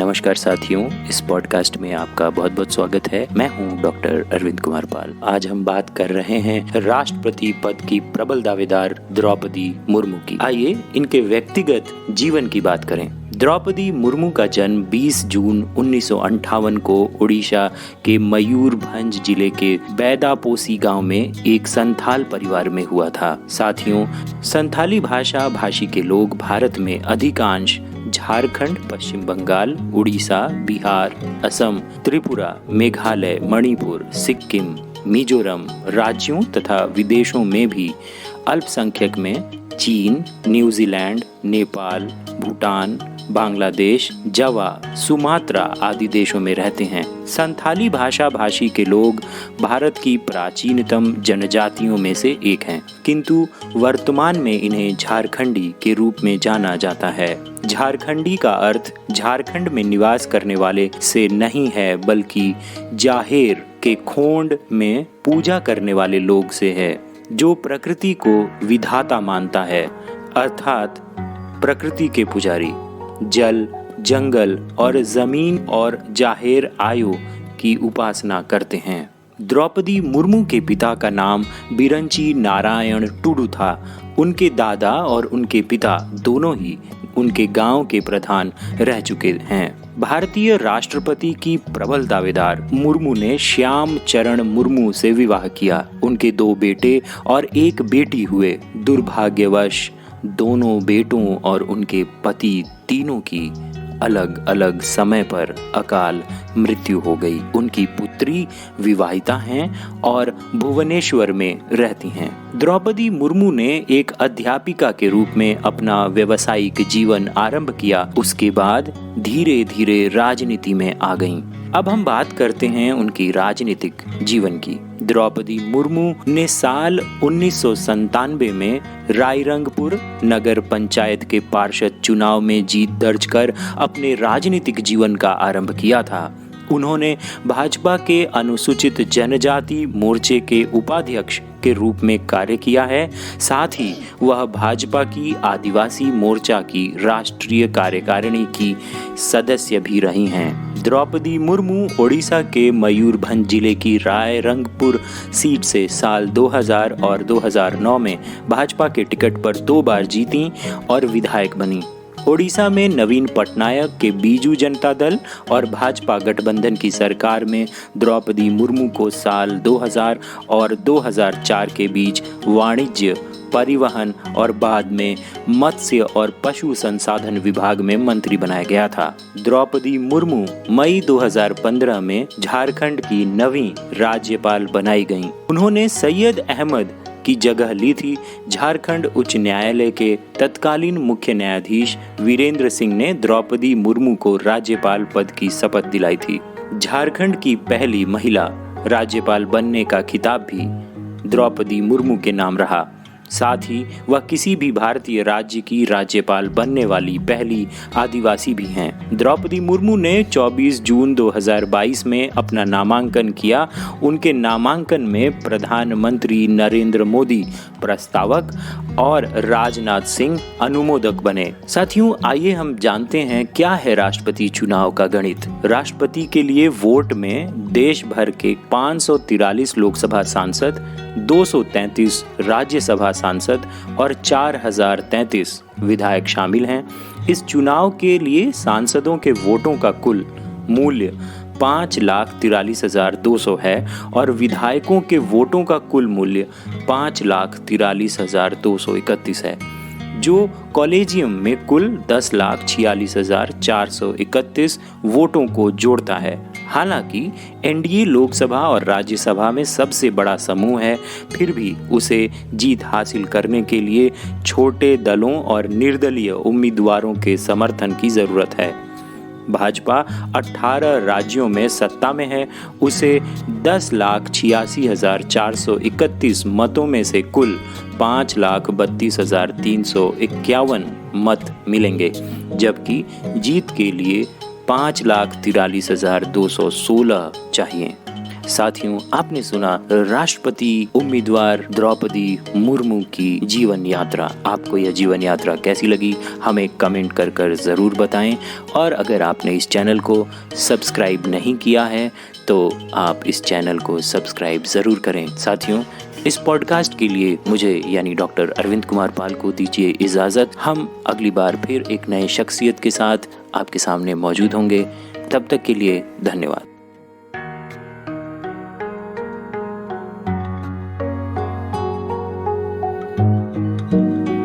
नमस्कार साथियों, इस पॉडकास्ट में आपका बहुत बहुत स्वागत है। मैं हूं डॉक्टर अरविंद कुमार पाल। आज हम बात कर रहे हैं राष्ट्रपति पद की प्रबल दावेदार द्रौपदी मुर्मू की। आइए इनके व्यक्तिगत जीवन की बात करें। द्रौपदी मुर्मू का जन्म 20 जून 1958 को उड़ीसा के मयूरभंज जिले के बैदापोसी गांव में एक संथाल परिवार में हुआ था। साथियों, संथाली भाषा भाषी के लोग भारत में अधिकांश झारखंड, पश्चिम बंगाल, उड़ीसा, बिहार, असम, त्रिपुरा, मेघालय, मणिपुर, सिक्किम, मिजोरम राज्यों तथा विदेशों में भी अल्पसंख्यक में चीन, न्यूजीलैंड, नेपाल, भूटान, बांग्लादेश, जावा, सुमात्रा आदि देशों में रहते हैं। संथाली भाषा भाषी के लोग भारत की प्राचीनतम जनजातियों में से एक हैं, किंतु वर्तमान में इन्हें झारखंडी के रूप में जाना जाता है। झारखंडी का अर्थ झारखंड में निवास करने वाले से नहीं है, बल्कि जाहेर के खोंड में पूजा करने वाले लोग से है, जो प्रकृति को विधाता मानता है, अर्थात प्रकृति के पुजारी। जल, जंगल और जमीन और जाहेर आयु की उपासना करते हैं। द्रौपदी मुर्मू के पिता का नाम बिरंची नारायण टुडू था। उनके दादा और उनके पिता दोनों ही उनके गांव के प्रधान रह चुके हैं। भारतीय राष्ट्रपति की प्रबल दावेदार मुर्मू ने श्याम चरण मुर्मू से विवाह किया। उनके 2 बेटे और 1 बेटी हुए। दुर्भाग्यवश दोनों बेटों और उनके पति तीनों की अलग अलग समय पर अकाल मृत्यु हो गई। उनकी पुत्री विवाहिता हैं और भुवनेश्वर में रहती हैं। द्रौपदी मुर्मू ने एक अध्यापिका के रूप में अपना व्यावसायिक जीवन आरंभ किया। उसके बाद धीरे धीरे राजनीति में आ गईं। अब हम बात करते हैं उनकी राजनीतिक जीवन की। द्रौपदी मुर्मू ने साल 1997 में रायरंगपुर नगर पंचायत के पार्षद चुनाव में जीत दर्ज कर अपने राजनीतिक जीवन का आरंभ किया था। उन्होंने भाजपा के अनुसूचित जनजाति मोर्चे के उपाध्यक्ष के रूप में कार्य किया है। साथ ही वह भाजपा की आदिवासी मोर्चा की राष्ट्रीय कार्यकारिणी की सदस्य भी रही हैं। द्रौपदी मुर्मू ओडिशा के मयूरभंज जिले की रायरंगपुर सीट से साल 2000 और 2009 में भाजपा के टिकट पर 2 बार जीती और विधायक बनी। ओडिशा में नवीन पटनायक के बीजू जनता दल और भाजपा गठबंधन की सरकार में द्रौपदी मुर्मू को साल 2000 और 2004 के बीच वाणिज्य, परिवहन और बाद में मत्स्य और पशु संसाधन विभाग में मंत्री बनाया गया था। द्रौपदी मुर्मू मई 2015 में झारखंड की नवीं राज्यपाल बनाई गईं। उन्होंने सैयद अहमद की जगह ली थी। झारखंड उच्च न्यायालय के तत्कालीन मुख्य न्यायाधीश वीरेंद्र सिंह ने द्रौपदी मुर्मू को राज्यपाल पद की शपथ दिलाई थी। झारखंड की पहली महिला राज्यपाल बनने का खिताब भी द्रौपदी मुर्मू के नाम रहा। साथ ही वह किसी भी भारतीय राज्य की राज्यपाल बनने वाली पहली आदिवासी भी हैं। द्रौपदी मुर्मू ने 24 जून 2022 में अपना नामांकन किया। उनके नामांकन में प्रधानमंत्री नरेंद्र मोदी प्रस्तावक और राजनाथ सिंह अनुमोदक बने। साथियों, आइए हम जानते हैं क्या है राष्ट्रपति चुनाव का गणित। राष्ट्रपति के लिए वोट में देश भर के 543 लोकसभा सांसद, 233 राज्यसभा सांसद और 4033 विधायक शामिल हैं। इस चुनाव के लिए सांसदों के वोटों का कुल मूल्य 5,43,200 है और विधायकों के वोटों का कुल मूल्य 5,43,231 है, जो कॉलेजियम में कुल 10,46,431 वोटों को जोड़ता है। हालांकि एनडीए लोकसभा और राज्यसभा में सबसे बड़ा समूह है, फिर भी उसे जीत हासिल करने के लिए छोटे दलों और निर्दलीय उम्मीदवारों के समर्थन की जरूरत है। भाजपा 18 राज्यों में सत्ता में है। उसे 10,86,431 मतों में से कुल 5,32,351 मत मिलेंगे, जबकि जीत के लिए 5,43,216 चाहिए। साथियों, आपने सुना राष्ट्रपति उम्मीदवार द्रौपदी मुर्मू की जीवन यात्रा। आपको यह जीवन यात्रा कैसी लगी हमें कमेंट कर ज़रूर बताएं। और अगर आपने इस चैनल को सब्सक्राइब नहीं किया है तो आप इस चैनल को सब्सक्राइब ज़रूर करें। साथियों, इस पॉडकास्ट के लिए मुझे यानी डॉक्टर अरविंद कुमार पाल को दीजिए इजाज़त। हम अगली बार फिर एक नए शख्सियत के साथ आपके सामने मौजूद होंगे। तब तक के लिए धन्यवाद।